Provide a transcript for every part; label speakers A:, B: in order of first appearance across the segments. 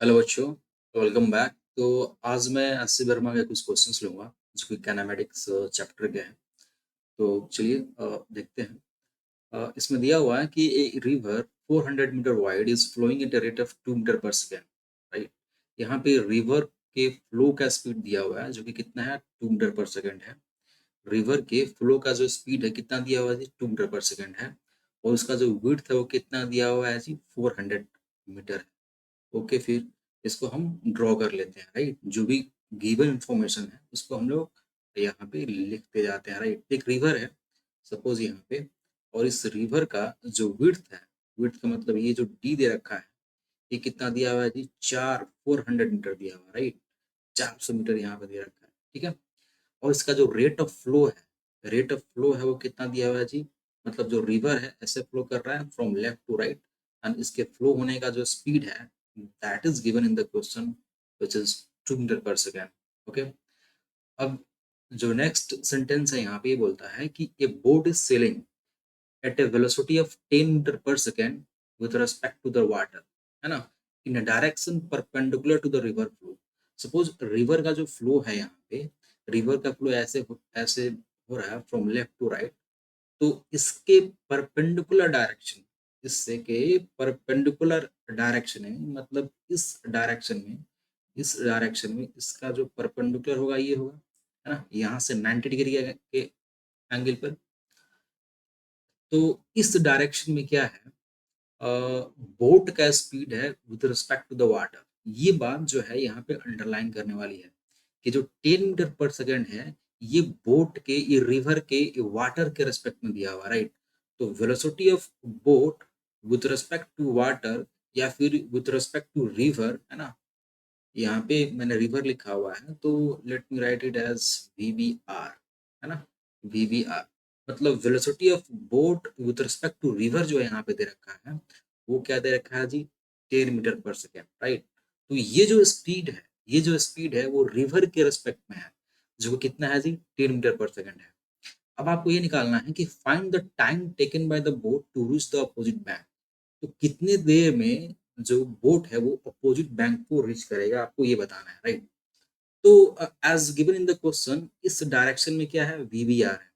A: Hello बच्चों, welcome back. तो आज मैं एससी वर्मा के कुछ क्वेश्चंस लूंगा जो कि कैनामेटिक्स चैप्टर के हैं। तो चलिए देखते हैं। इसमें दिया हुआ है कि a river 400 metre wide is flowing at a rate of 2 metre per second, right. यहाँ पे रिवर के फ्लो का स्पीड दिया हुआ है जो कि कितना है, 2 मीटर पर सेकेंड है। रिवर के फ्लो का जो स्पीड है कितना दिया हुआ है जी, 2 मीटर पर सेकेंड है। और उसका जो विड्थ है वो कितना दिया हुआ है जी, 400 मीटर। ओके, फिर इसको हम ड्रॉ कर लेते हैं, राइट। जो भी गिवन इंफॉर्मेशन है उसको हम लोग यहाँ पे लिखते जाते हैं, राइट। एक रिवर है सपोज यहाँ पे, और इस रिवर का जो विड्थ है, विड्थ का मतलब ये जो डी दे रखा है, ये कितना दिया हुआ है जी, 400 मीटर दिया हुआ है, राइट। 400 मीटर यहाँ पे दे रखा है, ठीक है। और इसका जो रेट ऑफ फ्लो है, रेट ऑफ फ्लो है वो कितना दिया हुआ है जी, मतलब जो रिवर है ऐसे फ्लो कर रहा है from left to right, and इसके फ्लो होने का जो स्पीड है that is given in the question which is 2 metre per second. Okay, अब जो नेक्स्ट सेंटेंस है यहाँ पे ये बोलता है कि a boat is sailing at a velocity of 10 metre per second with respect to the water, है ना, in a direction perpendicular to the river flow. Suppose river का जो फ्लो है यहाँ पे, रिवर का फ्लो ऐसे हो रहा है फ्रॉम लेफ्ट टू राइट। तो इसके परपेंडिकुलर डायरेक्शन, इससे के परपेंडिकुलर डायरेक्शन है, मतलब इस डायरेक्शन में इसका जो परपेंडिकुलर होगा ये होगा, है ना, यहाँ से 90 डिग्री के एंगल पर। तो इस डायरेक्शन में क्या है, बोट का स्पीड है with respect to the water. ये बात जो है यहाँ पे अंडरलाइन करने वाली है कि जो 10 मीटर पर सेकेंड है, ये बोट के, ये रिवर के, ये वाटर के रिस्पेक्ट में दिया हुआ, राइट। तो velocity of boat with respect to water, या फिर विद रिस्पेक्ट टू रिवर, है ना। यहाँ पे मैंने रिवर लिखा हुआ है तो let me write it as VBR, है ना, VBR। मतलब velocity of boat with respect to river जो यहाँ पे दे रखा है वो क्या दे रखा है जी, 10 मीटर पर सेकेंड, राइट। तो ये जो स्पीड है वो रिवर के रिस्पेक्ट में है, जो कितना है जी, 10 मीटर पर सेकेंड है। अब आपको ये निकालना है कि find the time taken by the boat to reach the opposite bank. तो कितने देर में जो बोट है वो अपोजिट बैंक को रीच करेगा, आपको ये बताना है, राइट। तो as given in the question, इस डायरेक्शन में क्या है, VBR है।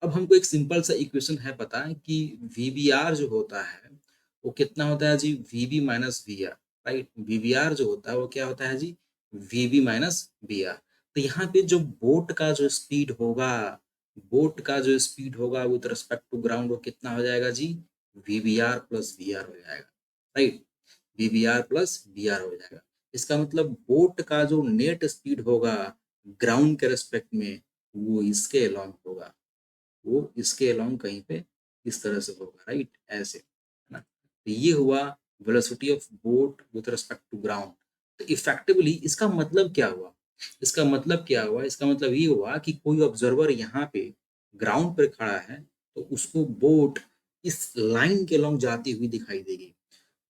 A: अब हमको एक सिंपल सा इक्वेशन है पता है कि VBR जो होता है वो कितना होता है जी, VB minus VR, right. VBR जो होता है वो क्या होता है जी, VB माइनस VR। तो यहाँ पे जो बोट का जो स्पीड होगा विद रिस्पेक्ट टू ग्राउंड वो कितना हो जाएगा जी, VBR प्लस VR हो जाएगा, राइट। VBR प्लस VR हो जाएगा। इसका मतलब बोट का जो नेट स्पीड होगा ग्राउंड के रेस्पेक्ट में, वो इसके अलोंग होगा, वो इसके अलोंग कहीं पे इस तरह से होगा, राइट, ऐसे, है ना। तो ये हुआ velocity of boat with respect to ground. तो इफेक्टिवली इसका मतलब क्या हुआ, इसका मतलब ये हुआ कि कोई ऑब्जर्वर यहाँ पे ग्राउंड पर खड़ा है तो उसको बोट इस लाइन के अलोंग जाती हुई दिखाई देगी।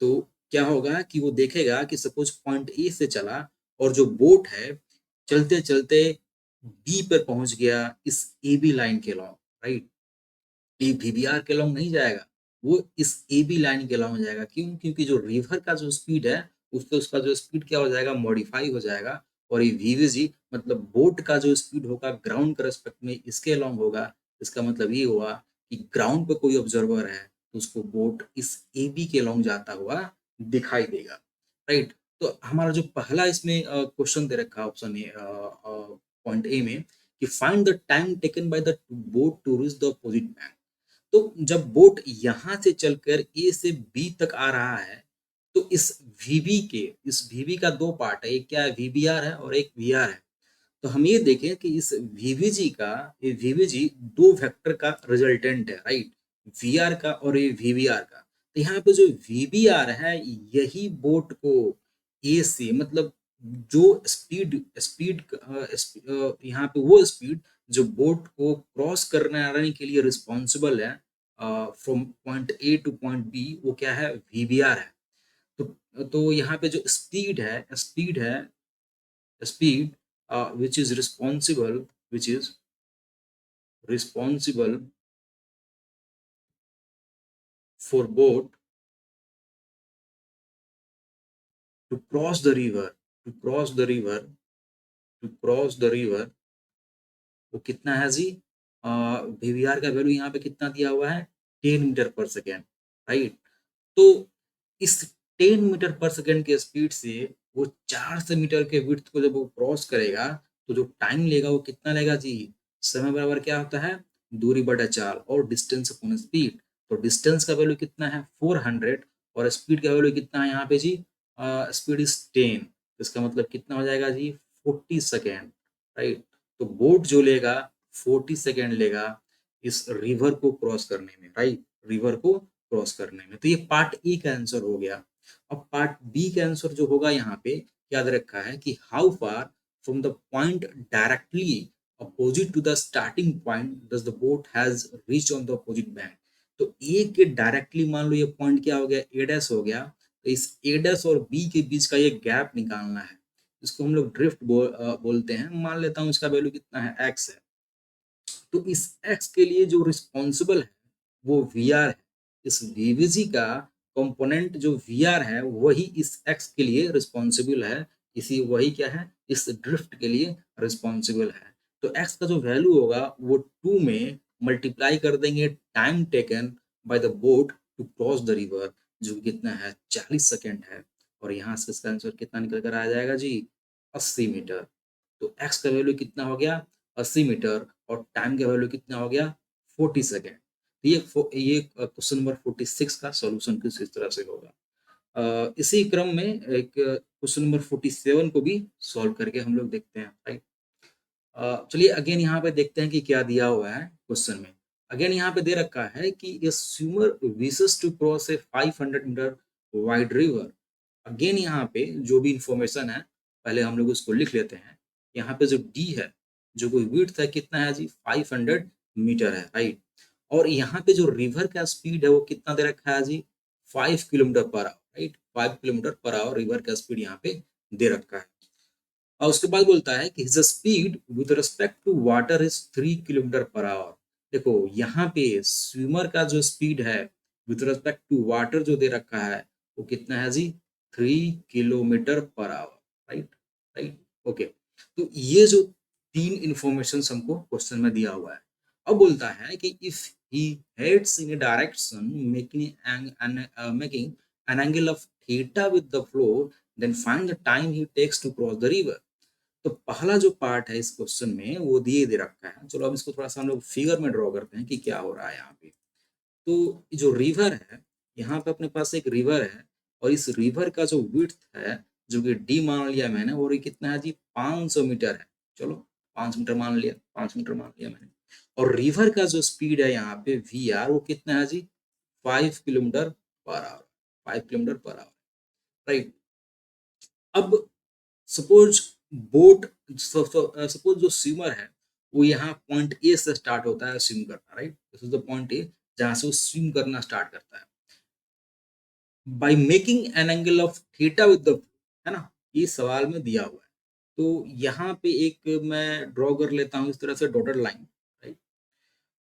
A: तो क्या होगा कि वो देखेगा कि सपोज पॉइंट ए से चला और जो बोट है चलते चलते बी पर पहुंच गया इस AB लाइन के अलोंग, राइट। ये VBR के अलोंग नहीं जाएगा, वो इस AB लाइन के अलोंग जाएगा। क्यों? क्योंकि जो रिवर का जो स्पीड है उससे उसका जो स्पीड क्या हो जाएगा, मॉडिफाई हो जाएगा। और ये VVG मतलब बोट का जो स्पीड होगा ग्राउंड के रेस्पेक्ट में इसके अलोंग होगा। इसका मतलब ये हुआ कि ग्राउंड पे कोई ऑब्जर्वर है तो उसको बोट इस AB के अलोंग जाता हुआ दिखाई देगा, राइट। तो हमारा जो पहला इसमें क्वेश्चन दे रखा है ऑप्शन ए, पॉइंट ए में, कि find the time taken by the boat to reach the opposite bank. तो जब बोट यहाँ से चलकर ए से बी तक आ रहा है तो इस वीबी का दो पार्ट है, एक क्या है, VBR है और एक VR है। तो हम ये देखें कि इस VVG दो वेक्टर का रिजल्टेंट है, राइट, VR का और ये VBR का। तो यहाँ पे जो VBR है यही बोट को ए से, मतलब जो स्पीड स्पीड यहाँ पे वो स्पीड जो बोट को क्रॉस करने के लिए रिस्पॉन्सिबल है from point A to point B, वो क्या है, VBR है। तो यहाँ पे जो speed which is responsible for boat to cross the river, to cross the river, to cross the river, वो कितना है जी? वीवीआर का वैल्यू यहाँ पे कितना दिया हुआ है? 10 मीटर पर सेकेंड, राइट। तो इस 10 मीटर पर सेकेंड के स्पीड से वो 400 मीटर के विड्थ को जब वो क्रॉस करेगा तो जो टाइम लेगा वो कितना लेगा जी? समय बराबर क्या होता है? दूरी बटा चाल और डिस्टेंस अपॉन स्पीड। तो डिस्टेंस का वैल्यू कितना है? 400 और स्पीड का वैल्यू कितना है यहाँ पे जी? Speed is 10। इसका मतलब कितना हो जाएगा जी? 40 सेकेंड, राइट। तो बोट जो लेगा 40 सेकेंड लेगा इस रिवर को क्रॉस करने में, राइट, रिवर को क्रॉस करने में। तो ये पार्ट ए का आंसर हो गया। अब पार्ट बी का आंसर जो होगा यहाँ पे याद रखा है कि how far from the point directly opposite to the starting point does the boat has reach on the opposite bank. तो ए के डायरेक्टली मान लो ये पॉइंट क्या हो गया? ए डैश हो गया। तो इस ए डैश और बी के बीच का ये गैप निकालना है। इसको हम लोग ड्रिफ्ट बोलते हैं। मान लेता हूँ इसका वैल्यू कितना है? एक्स है। तो इस एक्स के लिए जो रिस्पॉन्सिबल है वो वी आर है। इस वीवीजी का कंपोनेंट जो वी आर है वही इस एक्स के लिए रिस्पॉन्सिबल है। इसी वही क्या है? इस ड्रिफ्ट के लिए रिस्पॉन्सिबल है। तो एक्स का जो वैल्यू होगा वो 2 में मल्टीप्लाई कर देंगे time taken by the boat to cross the river, जो कितना है? 40 सेकेंड है। और यहाँ से इसका आंसर कितना निकल कर आ जाएगा जी? 80 मीटर। तो एक्स का वैल्यू कितना हो गया? 80 मीटर। और टाइम का वैल्यू कितना हो गया? 40 सेकेंड। ये क्वेश्चन नंबर 46 का सॉल्यूशन कुछ इस तरह से होगा। इसी क्रम में एक क्वेश्चन नंबर 47 को भी सॉल्व करके हम लोग देखते हैं, राइट। चलिए अगेन यहाँ पे देखते हैं कि क्या दिया हुआ है क्वेश्चन में। अगेन यहाँ पे दे रखा है कि a swimmer wishes to cross a 500 metre wide river. Again यहाँ पे जो भी इंफॉर्मेशन है पहले हम लोग उसको लिख लेते हैं। यहाँ पे जो डी है, जो कोई विड्थ है कितना है जी? 500 मीटर है, राइट। और यहाँ पे जो रिवर का स्पीड है वो कितना दे रखा है जी? 5 kilometre per our, right. 5 kilometre per our river का स्पीड यहाँ पे दे रखा है। और उसके बाद बोलता है कि his speed with respect to water is 3 kilometre per hour. देखो यहाँ पे स्विमर का जो स्पीड है विद रिस्पेक्ट टू वाटर जो दे रखा है वो कितना है जी? 3 kilometre per our, right, right, okay. तो ये जो 3 इंफॉर्मेशन हमको क्वेश्चन में दिया हुआ है। अब बोलता है कि if he heads in a direction making an angle of theta with the flow, then find the time he takes to cross the river। तो पहला जो पार्ट है इस क्वेश्चन में वो दिए दे रखा है। चलो अब इसको थोड़ा सा हम लोग फिगर में ड्रॉ करते हैं कि क्या हो रहा है यहाँ पे। तो जो रिवर है, यहाँ पे अपने पास एक रिवर है और इस रिवर का जो विड्थ है जो कि डी मान लिया मैंने, और ये कितना है जी? 500 मीटर है। चलो 5 मीटर मान लिया, 5 मीटर मान लिया मैंने। और रिवर का जो स्पीड है यहाँ पे वी आर वो कितना है जी? 5 kilometre per our, 5 kilometre per our, right. अब सपोज बोट, सपोज जो स्विमर है वो यहाँ पॉइंट ए से स्टार्ट होता है स्विम करना, right. This is the point A जहां से वो स्विम करना स्टार्ट करता है by making an angle of theta with the, है ना, ये सवाल में दिया हुआ है। तो यहाँ पे एक मैं ड्रॉ कर लेता हूँ इस तरह से डॉटेड लाइन, राइट।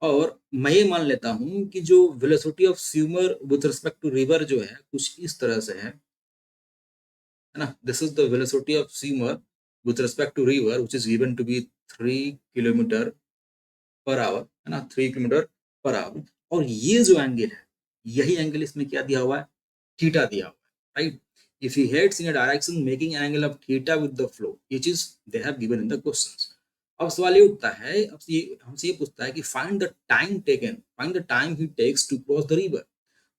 A: और मैं ये मान लेता हूँ कि जो velocity of swimmer with respect to river जो है कुछ इस तरह से है ना। This is the velocity of swimmer with respect to river which is given to be 3 kilometre per hour, है ना, 3 किलोमीटर पर आवर। और ये जो एंगल है यही एंगल इसमें क्या दिया हुआ है? थीटा दिया हुआ है, right. If he heads in a direction making an angle of theta with the flow, ये चीज they have given in the questions. अब सवाल ये उठता है, अब ये हमसे ये पूछता है कि find the time taken, find the time he takes to cross the river.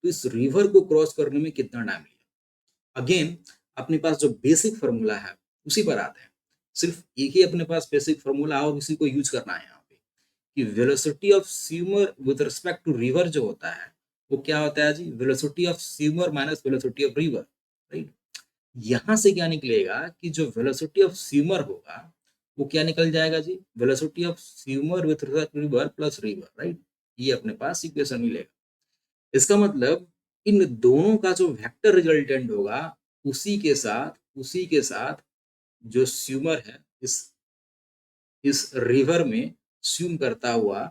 A: तो इस रिवर को क्रॉस करने में कितना टाइम लिया? अगेन अपने पास जो बेसिक फॉर्मूला है उसी पर आते हैं। सिर्फ एक ही अपने पास बेसिक फॉर्मूला और उसी को यूज करना है यहाँ पे कि velocity of swimmer with respect to river जो होता है वो क्या होता है जी? Velocity of swimmer minus velocity of river, right. यहाँ से क्या निकलेगा कि जो वेलोसिटी ऑफ स्विमर होगा वो क्या निकल जाएगा जी? Velocity of swimmer with respect to river plus river, right. ये अपने पास इक्वेशन मिलेगा। इसका मतलब इन दोनों का जो वेक्टर रिजल्टेंट होगा उसी के साथ जो स्विमर है इस रिवर में स्विम करता हुआ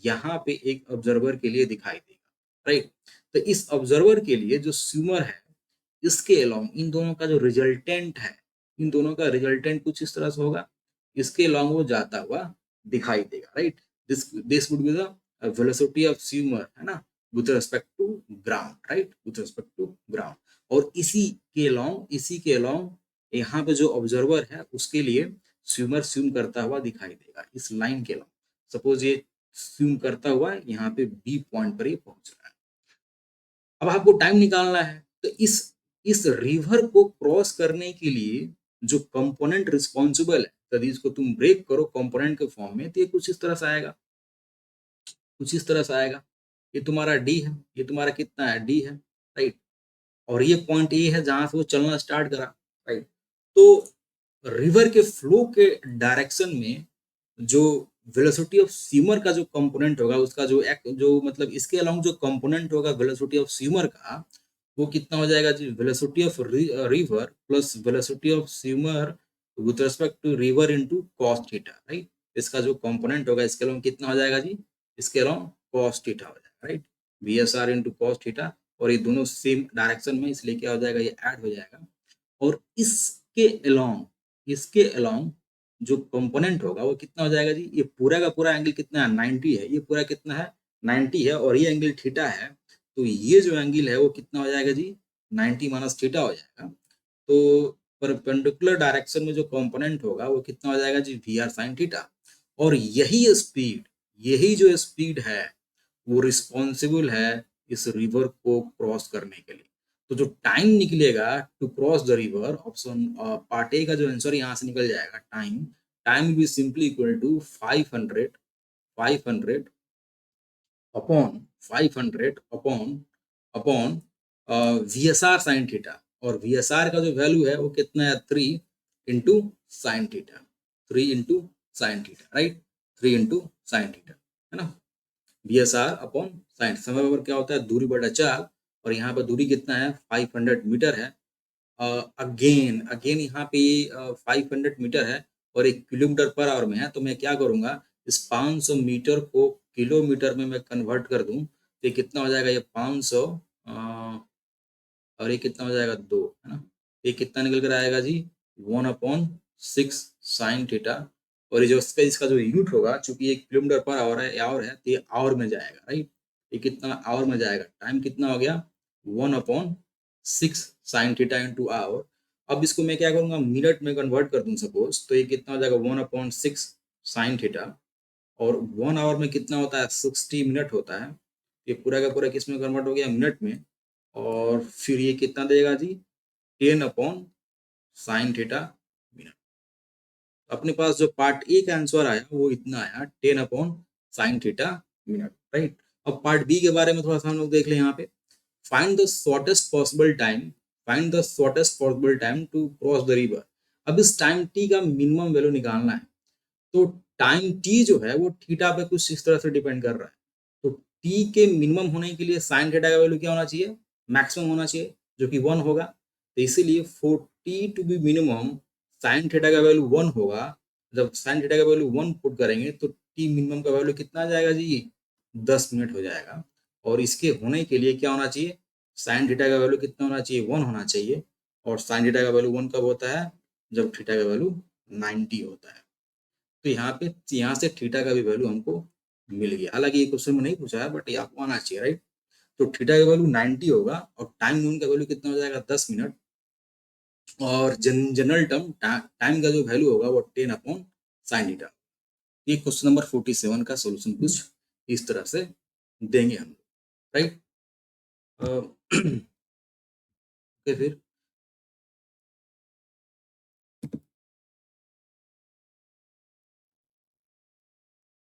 A: यहाँ पे एक ऑब्जर्वर के लिए दिखाई देगा, राइट। तो इस ऑब्जर्वर के लिए जो स्विमर है इसके अलोंग इन दोनों का जो रिजल्टेंट है, इन दोनों का रिजल्टेंट कुछ इस तरह से होगा, इसके अलोंग वो जाता हुआ दिखाई देगा, right. This would be the velocity of swimmer, है ना, with respect to ground, right, with respect to ground. और इसी के अलोंग यहाँ पे जो ऑब्जर्वर है उसके लिए स्विमर स्विम करता हुआ दिखाई देगा इस लाइन के अलोंग। सपोज ये स्विम करता हुआ यहाँ पे बी पॉइंट पर ये पहुंच रहा है। अब आपको टाइम निकालना है, तो इस रिवर को क्रॉस करने के लिए जो कंपोनेंट रिस्पॉन्सिबल है, यदि इसको तुम ब्रेक करो कंपोनेंट के फॉर्म में, तो ये कुछ इस तरह से आएगा, कुछ इस तरह से आएगा। ये तुम्हारा डी है, ये तुम्हारा कितना है, डी है, राइट। और ये पॉइंट ए है जहां से वो चलना स्टार्ट करा, राइट। तो रिवर के फ्लो के डायरेक्शन में जो वेलोसिटी ऑफ स्विमर का जो कंपोनेंट होगा, उसका जो मतलब इसके अलावा जो कंपोनेंट होगा वेलोसिटी ऑफ स्विमर का, वो कितना हो जाएगा जी, velocity of river plus velocity of swimmer with respect to river into cos theta, right. इसका जो कंपोनेंट होगा इसके अलावा कितना हो जाएगा जी, इसके अलावा cos थीटा हो जाएगा, right, VSR into cos theta. और ये दोनों सेम डायरेक्शन में, इसलिए क्या हो जाएगा, ये ऐड हो जाएगा। और इसके अलोंग जो कंपोनेंट होगा वो कितना हो जाएगा जी, ये पूरा का पूरा एंगल कितना है, 90 है, ये पूरा कितना है, 90 है, और ये एंगल थीटा है, तो ये जो एंगल है वो कितना हो जाएगा जी, 90 माइनस थीटा हो जाएगा। तो परपेंडिकुलर डायरेक्शन में जो कंपोनेंट होगा वो कितना हो जाएगा जी, VR sin थीटा। और यही जो स्पीड है वो रिस्पॉन्सिबल है इस रिवर को क्रॉस करने के लिए। तो जो टाइम निकलेगा to cross the river, option part A का जो आंसर यहाँ से निकल जाएगा, time time be simply equal to 500 upon 500 upon VSR sin theta. और VSR का जो वैल्यू है वो कितना है, 3 into sine theta, 3 into sine theta, right, 3 into sine theta, है ना। VSR अपॉन साइन, समय पर क्या होता है, दूरी बटा चाल, और यहाँ पर दूरी कितना है, 500 मीटर है। अगेन अगेन यहाँ पे 500 मीटर है और 1 किलोमीटर पर आवर में है, तो मैं क्या करूँगा, इस 500 मीटर को किलोमीटर में मैं कन्वर्ट कर दूँ, तो ये कितना हो जाएगा, ये 500 और ये कितना हो जाएगा, 2, है ना। ये कितना निकल कर आएगा जी, 1/6 साइन थीटा। और ये जो इसका जो यूनिट होगा, चूंकि ये किलोमीटर पर आवर है, तो ये आवर में जाएगा, राइट। ये कितना आवर में जाएगा, टाइम कितना हो गया, 1/6 साइन थीटा इंटू आवर। अब इसको मैं क्या करूँगा, मिनट में कन्वर्ट कर दूँ सपोज, तो ये कितना हो जाएगा, 1/6 साइन थीटा। और 1 आवर में कितना होता है, 60 मिनट होता है। ये पूरा का पूरा किस में कन्वर्ट हो गया, मिनट में। और फिर ये कितना देगा जी, 10/साइन थीटा मिनट। अपने पास जो पार्ट ए का आंसर आया वो इतना आया, 10/साइन थीटा मिनट, राइट। अब पार्ट बी के बारे में थोड़ा सा हम लोग देख लें। यहाँ पे find the shortest possible time, find the shortest possible time to cross the river. अब इस टाइम टी का मिनिमम वैल्यू निकालना है। तो टाइम टी जो है वो थीटा पे कुछ इस तरह से डिपेंड कर रहा है। तो टी के मिनिमम होने के लिए साइन थीटा का वैल्यू क्या होना चाहिए, मैक्सिमम होना चाहिए, जो कि 1 होगा। तो इसीलिए for T to be minimum, sine theta का वैल्यू 1 होगा। जब साइन थीटा का वैल्यू 1 पुट करेंगे तो टी मिनिमम का वैल्यू कितना आ जाएगा जी, 10 मिनट हो जाएगा। और इसके होने के लिए क्या होना चाहिए, साइन थीटा का वैल्यू कितना होना चाहिए, 1 होना चाहिए। और साइन थीटा का वैल्यू 1 कब होता है, जब थीटा का वैल्यू 90 होता है। तो यहाँ से थीटा का भी वैल्यू हमको मिल गया। हालांकि ये क्वेश्चन में नहीं पूछा है, बट ये आपको आना चाहिए, राइट। तो थीटा का वैल्यू 90 होगा और टाइम नून का वैल्यू कितना हो जाएगा, 10 मिनट। और जनरल टर्म टाइम का जो वैल्यू होगा वो 10/साइन थीटा। ये क्वेश्चन नंबर 47 का सोल्यूशन कुछ इस तरह से देंगे हम, राइट। ओके फिर